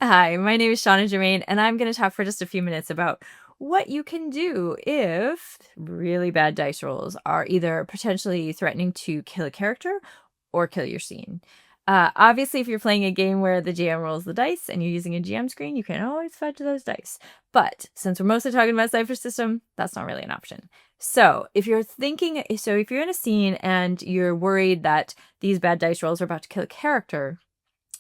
Hi, my name is Shanna Germain, and I'm going to talk for just a few minutes about what you can do if really bad dice rolls are either potentially threatening to kill a character or kill your scene. Obviously, if you're playing a game where the GM rolls the dice and you're using a GM screen, you can always fudge those dice. But since we're mostly talking about Cypher system, that's not really an option. So if you're in a scene and you're worried that these bad dice rolls are about to kill a character,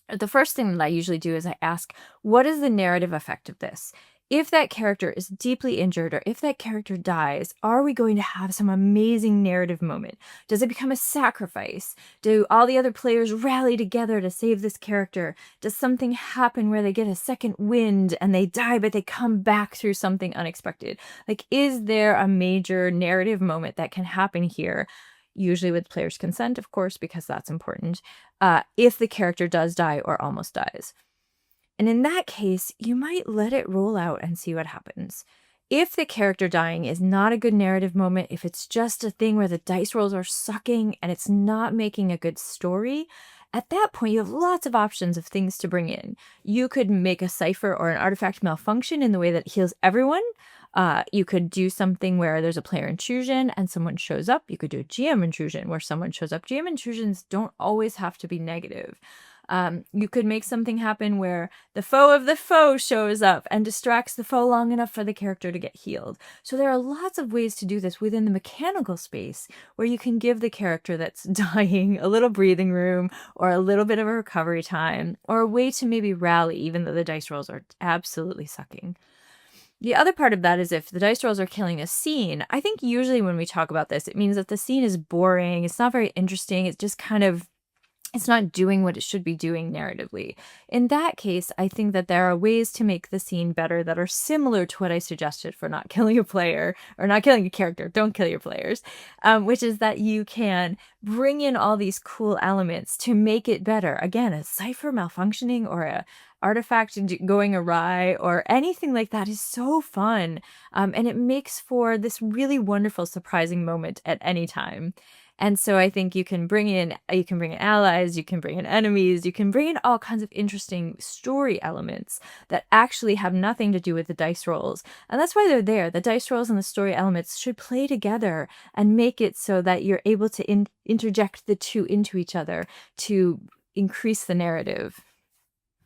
the first thing that I usually do is I ask, what is the narrative effect of this? If that character is deeply injured or if that character dies, are we going to have some amazing narrative moment? Does it become a sacrifice? Do all the other players rally together to save this character? Does something happen where they get a second wind and they die, but they come back through something unexpected? Like, is there a major narrative moment that can happen here? Usually with players' consent, of course, because that's important, if the character does die or almost dies. And in that case, you might let it roll out and see what happens. If the character dying is not a good narrative moment, if it's just a thing where the dice rolls are sucking and it's not making a good story, at that point you have lots of options of things to bring in. You could make a cipher or an artifact malfunction in the way that heals everyone. You could do something where there's a player intrusion and someone shows up. You could do a GM intrusion where someone shows up. GM intrusions don't always have to be negative. You could make something happen where the foe of the foe shows up and distracts the foe long enough for the character to get healed. So there are lots of ways to do this within the mechanical space where you can give the character that's dying a little breathing room or a little bit of a recovery time or a way to maybe rally even though the dice rolls are absolutely sucking. The other part of that is if the dice rolls are killing a scene, I think usually when we talk about this, it means that the scene is boring, it's not very interesting, it's just kind of it's not doing what it should be doing narratively. In that case, I think that there are ways to make the scene better that are similar to what I suggested for not killing a player or not killing a character. Don't kill your players, which is that you can bring in all these cool elements to make it better. Again, a cipher malfunctioning or a artifact going awry or anything like that is so fun. And it makes for this really wonderful, surprising moment at any time. And so I think you can bring in allies, you can bring in enemies, you can bring in all kinds of interesting story elements that actually have nothing to do with the dice rolls. And that's why they're there. The dice rolls and the story elements should play together and make it so that you're able to interject the two into each other to increase the narrative.